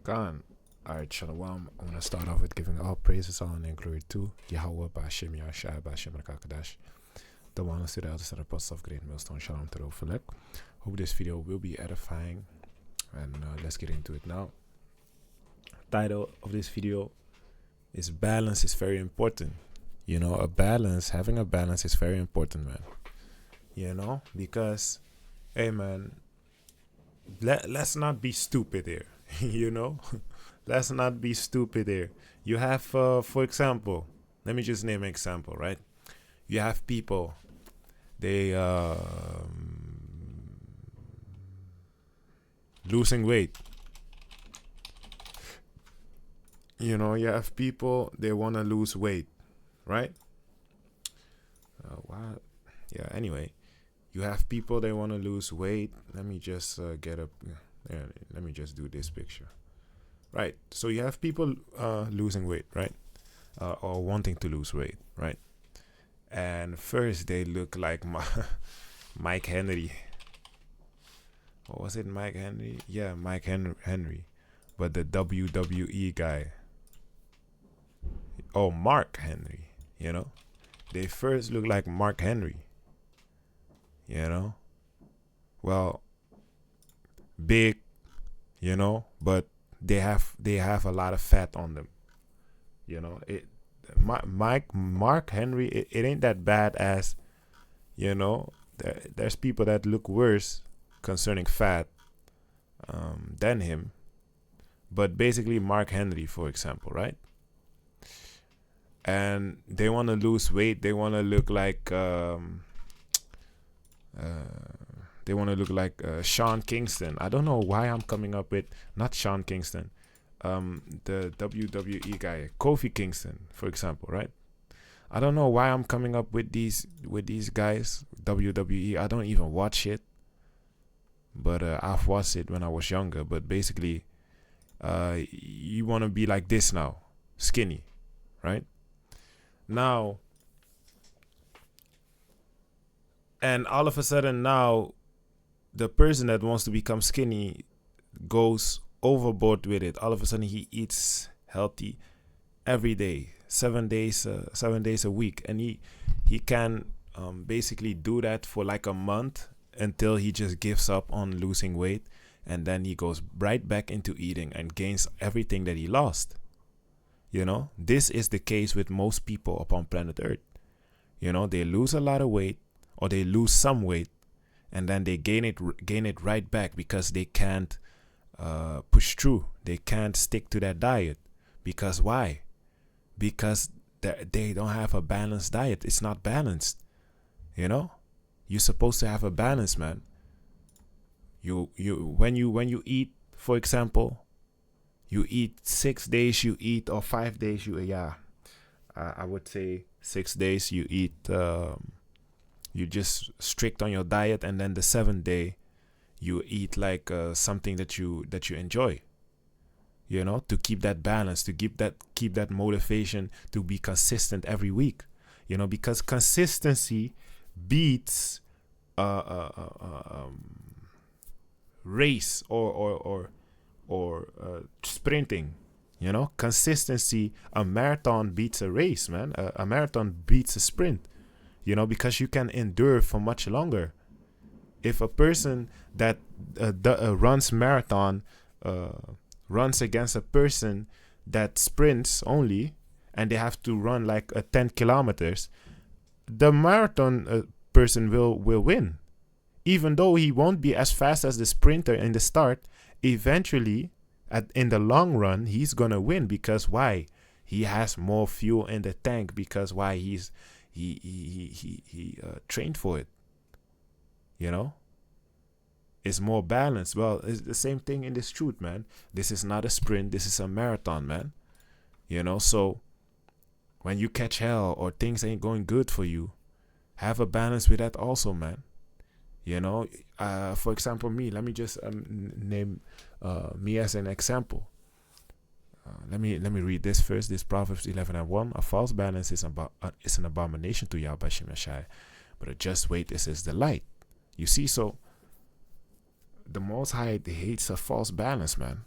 Gone. Alright, Shalom. I want to start off with giving all praises, honor, and glory to Yahweh, Ba'ashem Yahshua, Ba'ashem Rakakadash. The one to the elders and apostles of Great Millstone. Shalom to the Ophelek. Hope this video will be edifying. And let's get into it now. Title of this video is Balance is very important. You know, having a balance is very important, man. You know, because, hey, man, let's not be stupid here. You know, let's not be stupid here. You have, for example, let me just name an example, right? You have people, they losing weight. You know, you have people, they want to lose weight, right? Wow. Yeah, anyway, you have people, they want to lose weight. Let me just get up. Yeah, let me just do this picture. Right. So you have people losing weight, right? Or wanting to lose weight, right? And first they look like Mike Henry. What was it, Mike Henry? Yeah, Mike Henry. But the WWE guy. Oh, Mark Henry, you know? They first look like Mark Henry. You know? Well, big, you know, but they have a lot of fat on them. You know, Mark Henry, it ain't that bad as, you know, there's people that look worse concerning fat than him. But basically Mark Henry, for example, right? And they want to lose weight. They want to look like Sean Kingston. I don't know why I'm coming up with not Sean Kingston, the WWE guy, Kofi Kingston, for example, right? I don't know why I'm coming up with these guys. WWE. I don't even watch it, but I've watched it when I was younger. But basically, you want to be like this now, skinny, right? Now, and all of a sudden now, the person that wants to become skinny goes overboard with it. All of a sudden he eats healthy every day, 7 days a week, and he can basically do that for like a month until he just gives up on losing weight, and then he goes right back into eating and gains everything that he lost. You know, this is the case with most people upon planet Earth. You know, they lose a lot of weight, or they lose some weight, and then they gain it right back because they can't push through. They can't stick to that diet. Because why? Because they don't have a balanced diet. It's not balanced. You know, you're supposed to have a balance, man. When you eat, for example, you eat 6 days, you eat, or 5 days, I would say 6 days you eat. You just strict on your diet, and then the 7th day you eat like something that you enjoy. You know, to keep that balance, to keep that motivation to be consistent every week. You know, because consistency beats race or sprinting. You know, consistency. A marathon beats a race, man. A marathon beats a sprint. You know, because you can endure for much longer. If a person that runs marathon runs against a person that sprints only, and they have to run like 10 kilometers, the marathon person will win. Even though he won't be as fast as the sprinter in the start, eventually, in the long run, he's going to win. Because why? He has more fuel in the tank. Because why? He trained for it. You know, it's more balanced. Well, it's the same thing in this truth, man. This is not a sprint. This is a marathon, man. You know, so when you catch hell or things ain't going good for you, have a balance with that also, man. You know, for example, me. Let me just name me as an example. Let me read this first. This Proverbs 11:1. A false balance is an abomination to Yahweh Shemashai, but a just weight is his delight. You see, so the Most High hates a false balance, man.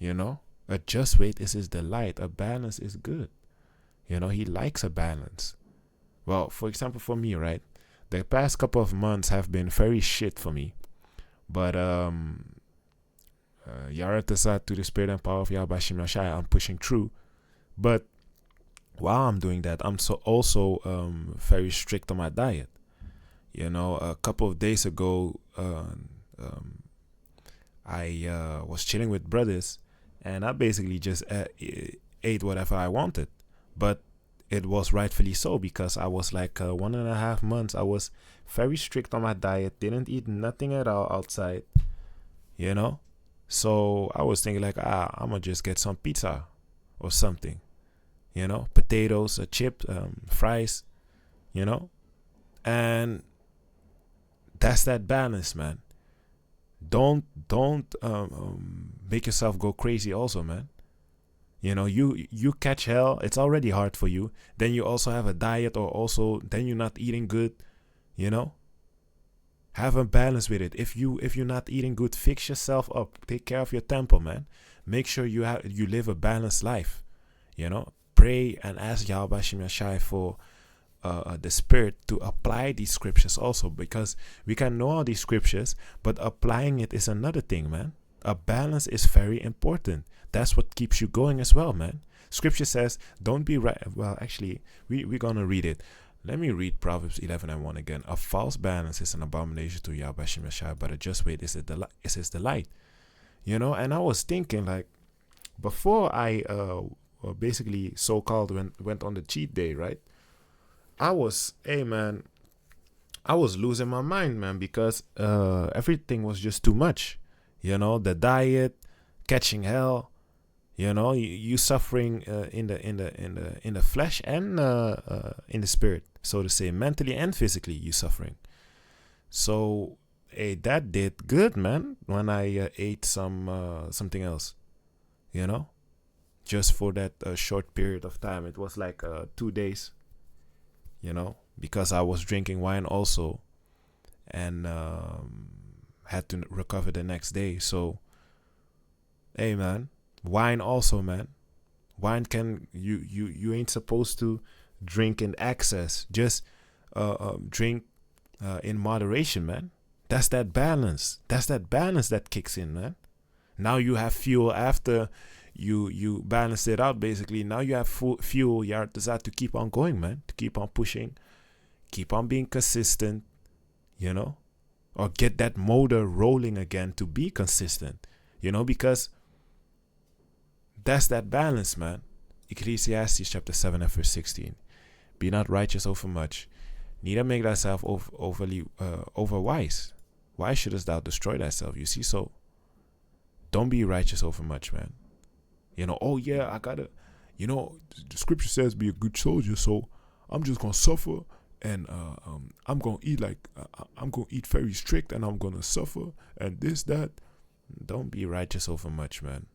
You know, A just weight is his delight. A balance is good. He likes a balance. Well, for example, for me, right? The past couple of months have been very shit for me. But Yaratasa to the spirit and power of YASHAMIAHLA, I'm pushing through. But while I'm doing that, I'm also very strict on my diet. A couple of days ago, I was chilling with brothers, and I basically just ate whatever I wanted. But it was rightfully so, because I was like 1.5 months. I was very strict on my diet, didn't eat nothing at all outside, So I was thinking like, I'm going to just get some pizza or something, potatoes, a chip, fries, and that's that balance, man. Don't make yourself go crazy also, man. You catch hell, it's already hard for you. Then you also have a diet, or also then you're not eating good, Have a balance with it. If you're not eating good, fix yourself up. Take care of your temple, man. Make sure you live a balanced life. Pray and ask YASHAMIAHLA for the Spirit to apply these scriptures also, because we can know all these scriptures, but applying it is another thing, man. A balance is very important. That's what keeps you going as well, man. Scripture says, don't be right. Well, actually, we're going to read it. Let me read Proverbs 11:1 again. A false balance is an abomination to YASHAMIAHLA, but a just weight is his delight. And I was thinking, like, before I basically so-called went on the cheat day, right? I was losing my mind, man, because everything was just too much. The diet, catching hell, you suffering in the flesh and in the spirit, so to say, mentally and physically, you suffering. So that did good, man, when I ate something else, just for that short period of time. It was like 2 days, because I was drinking wine also, and had to recover the next day. So, hey, man, wine also, man. Wine can you ain't supposed to drink in excess. Just drink in moderation, man. That's that balance. That's that balance that kicks in, man. Now you have fuel after you balance it out. Basically, now you have fuel. You have to keep on going, man. To keep on pushing, keep on being consistent, or get that motor rolling again to be consistent, because that's that balance, man. Ecclesiastes chapter 7 and verse 16. Be not righteous over much, neither make thyself overly overwise. Why shouldest thou destroy thyself? You see, so don't be righteous over much, man. Oh yeah, I gotta, the scripture says be a good soldier, so I'm just gonna suffer, and I'm gonna eat I'm gonna eat very strict, and I'm gonna suffer, and this, that. Don't be righteous over much, man.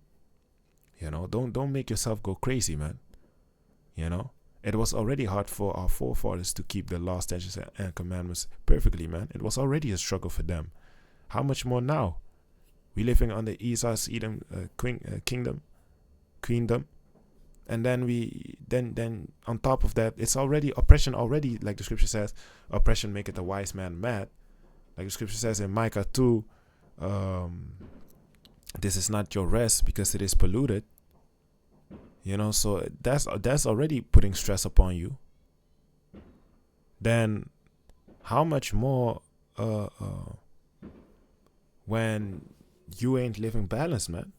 Don't make yourself go crazy, man. It was already hard for our forefathers to keep the law, statutes, and commandments perfectly, man. It was already a struggle for them. How much more now? We living on the Esau's Edom queendom, and then on top of that, it's already oppression. Already, like the scripture says, oppression maketh a wise man mad. Like the scripture says in Micah 2, this is not your rest because it is polluted. So that's already putting stress upon you. Then how much more when you ain't living balanced, man?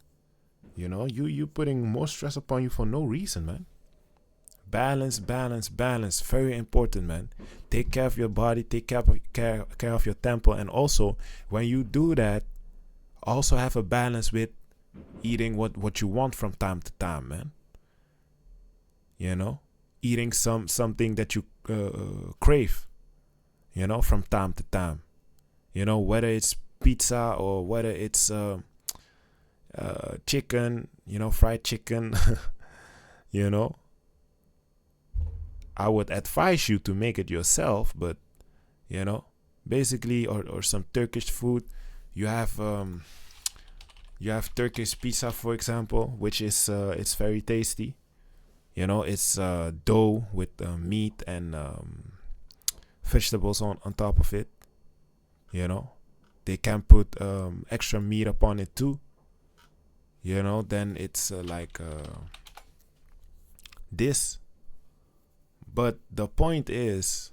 You putting more stress upon you for no reason, man. Balance. Very important, man. Take care of your body, take care of your temple, and also when you do that, also have a balance with eating what you want from time to time, man. Eating something that you crave, from time to time. Whether it's pizza or whether it's chicken, fried chicken. I would advise you to make it yourself, but basically, or some Turkish food. You have You have Turkish pizza, for example, which is it's very tasty. You know, it's dough with meat and vegetables on top of it. You know, they can put extra meat upon it too. You know, then it's like this. But the point is,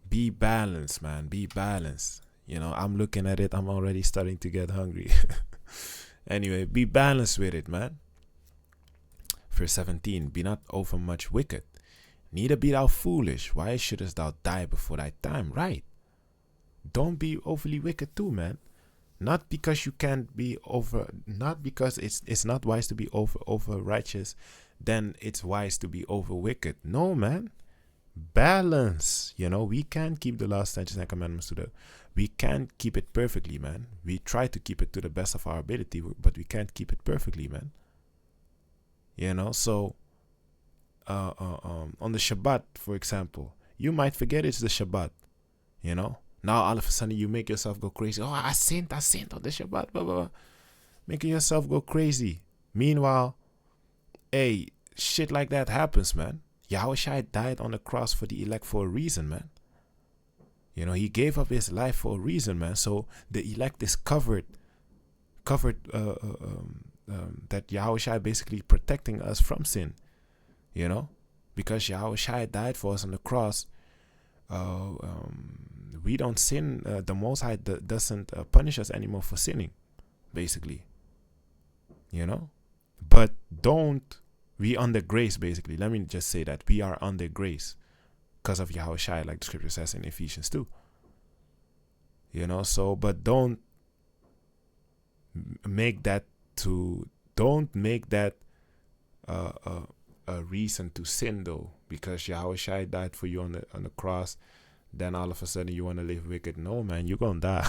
be balanced, man. Be balanced. You know, I'm looking at it. I'm already starting to get hungry. Anyway, be balanced with it, man. Verse 17, be not overmuch wicked, neither be thou foolish. Why shouldest thou die before thy time? Right. Don't be overly wicked too, man. Not because you can't be not because it's not wise to be over righteous, then it's wise to be over wicked. No, man. Balance. You know, we can't keep the law, statutes, and commandments we can't keep it perfectly, man. We try to keep it to the best of our ability, but we can't keep it perfectly, man. You know, so on the Shabbat, for example, you might forget it's the Shabbat. You know, now all of a sudden you make yourself go crazy. Oh, I sinned on the Shabbat, blah, blah, blah. Making yourself go crazy. Meanwhile, hey, shit like that happens, man. Yahushua died on the cross for the elect for a reason, man. You know, he gave up his life for a reason, man. So the elect is covered that Yahushua basically protecting us from sin, you know, because Yahushua died for us on the cross. We don't sin. The Most High doesn't punish us anymore for sinning, basically, you know. But we under grace, basically. Let me just say that we are under grace because of Yahushua, like the scripture says in Ephesians 2. You know, so, but don't make that a reason to sin, though, because Yahushua died for you on the cross. Then all of a sudden you want to live wicked. No, man, you're gonna die.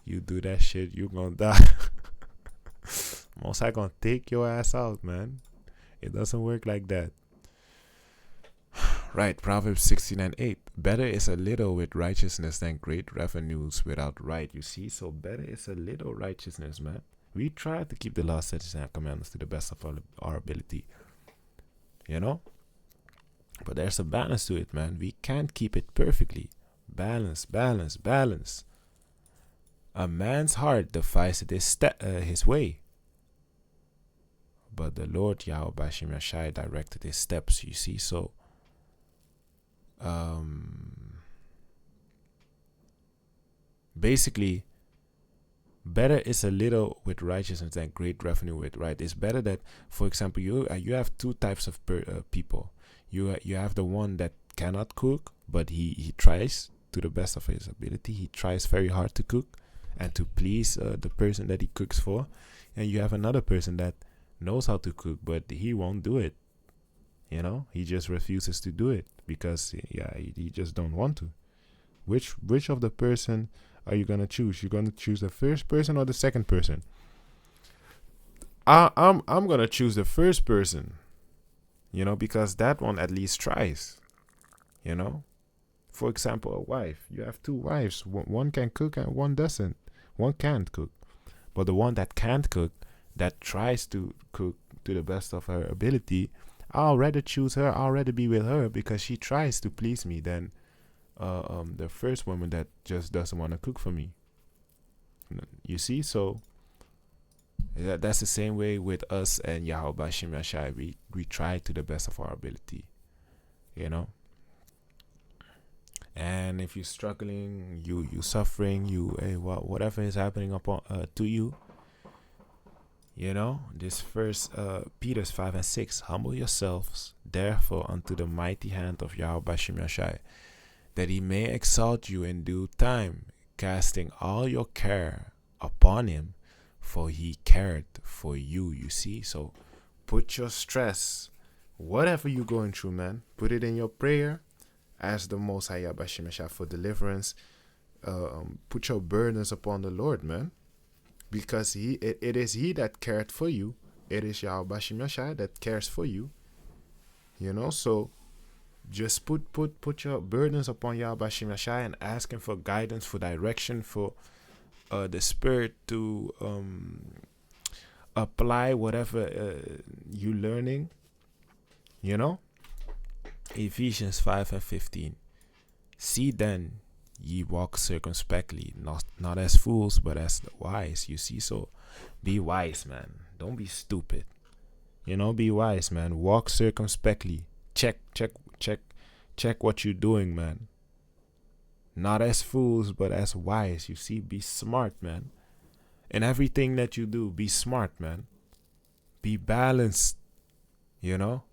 You do that shit, you're gonna die. Most High gonna take your ass out, man. It doesn't work like that. Right, Proverbs 16:8. Better is a little with righteousness than great revenues without right. You see, so better is a little righteousness, man. We try to keep the law, statutes, and commandments to the best of our ability. You know? But there's a balance to it, man. We can't keep it perfectly. Balance, balance, balance. A man's heart deviseth his way, but the Lord Yahweh Shemashai directed his steps. You see, so basically, better is a little with righteousness than great revenue with right. It's better that, for example, you have two types of people. You have the one that cannot cook, but he tries to the best of his ability. He tries very hard to cook and to please the person that he cooks for. And you have another person that knows how to cook, but he won't do it. You know, he just refuses to do it because he just don't want to. Which of the person are you gonna choose? You're gonna choose the first person or the second person? I'm gonna choose the first person. You know, because that one at least tries. You know, for example, a wife. You have two wives. One can cook and one doesn't. One can't cook, but the one that can't cook, that tries to cook to the best of her ability, I'll rather choose her. I'll rather be with her because she tries to please me than the first woman that just doesn't want to cook for me. You see, so that's the same way with us and Yahweh Shemashai. We try to the best of our ability, you know. And if you're struggling, you suffering, whatever is happening upon to you, you know, this first Peter 5:6, humble yourselves therefore unto the mighty hand of Yahweh Shemashai, that he may exalt you in due time, casting all your care upon him, for he cared for you. You see, so put your stress, whatever you're going through, man, put it in your prayer. Ask the Most High Yahweh Shemashai for deliverance. Put your burdens upon the Lord, man, because it is he that cared for you. It is Yahweh Shemashai that cares for you. You know, so just put your burdens upon Yahweh Shemashai and ask him for guidance, for direction, for the Spirit to apply whatever you're learning. You know? Ephesians 5:15. See then ye walk circumspectly, not as fools, but as wise. You see, so be wise, man. Don't be stupid. You know, be wise, man. Walk circumspectly. Check what you're doing, man. Not as fools, but as wise. You see, be smart, man. In everything that you do, be smart, man. Be balanced, you know.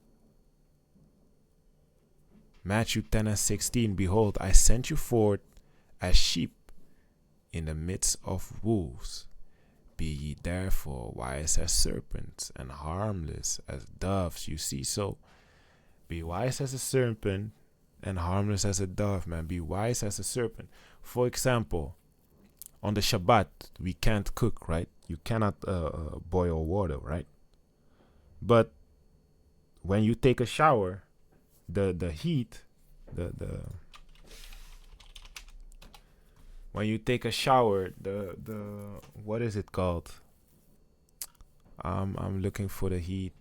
Matthew 10:16. Behold, I sent you forth as sheep in the midst of wolves. Be ye therefore wise as serpents and harmless as doves. You see, so be wise as a serpent and harmless as a dove, man. Be wise as a serpent. For example, on the Shabbat, we can't cook, right? You cannot boil water, right? But when you take a shower, the heat, when you take a shower, the what is it called? I'm looking for the heat.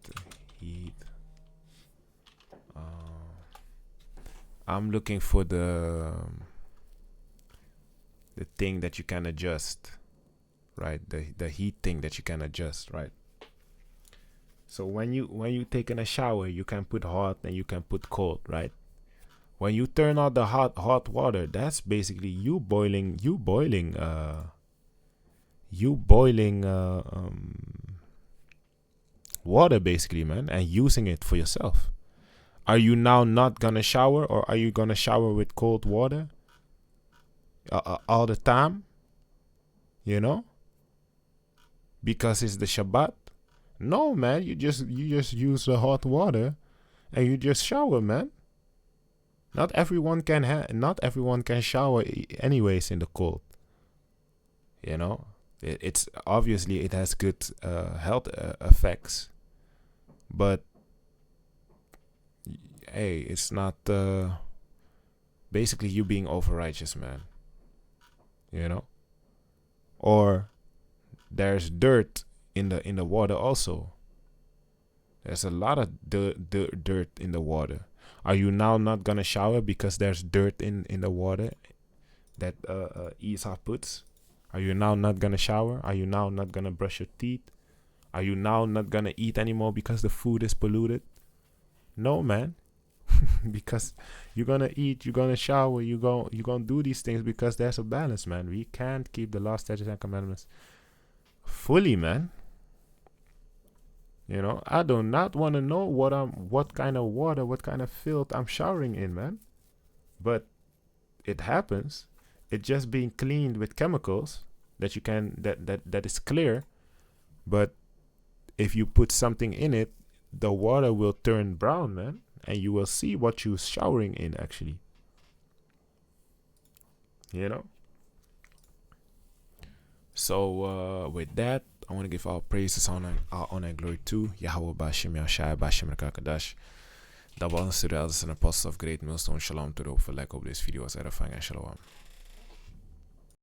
I'm looking for the thing that you can adjust, right? The heat thing that you can adjust, right? So when you take in a shower, you can put hot and you can put cold, right? When you turn on the hot water, that's basically you boiling water, basically, man, and using it for yourself. Are you now not gonna shower, or are you gonna shower with cold water all the time? You know, because it's the Shabbat. No, man, you just use the hot water and you just shower, man. Not everyone can shower anyways in the cold. You know, it's obviously it has good health effects, but hey, it's not basically you being over righteous, man. You know, or there's dirt in the water also. There's a lot of dirt in the water. Are you now not gonna shower because there's dirt in the water that Esau puts? Are you now not gonna shower? Are you now not gonna brush your teeth? Are you now not gonna eat anymore because the food is polluted? No, man. Because you're gonna eat, you're gonna shower, you're gonna do these things because there's a balance, man. We can't keep the law, statutes, and commandments fully, man. You know, I do not want to know what kind of water, what kind of filth I'm showering in, man. But it happens. It's just being cleaned with chemicals that you can that is clear. But if you put something in it, the water will turn brown, man, and you will see what you're showering in actually. You know. So with that, I want to give all praises, honor and glory to Yahweh Bashem Yahshai Bashem Rakakadash. That was the elders and apostles of Great Millstone. Shalom to the for like of this video was edifying and shalom.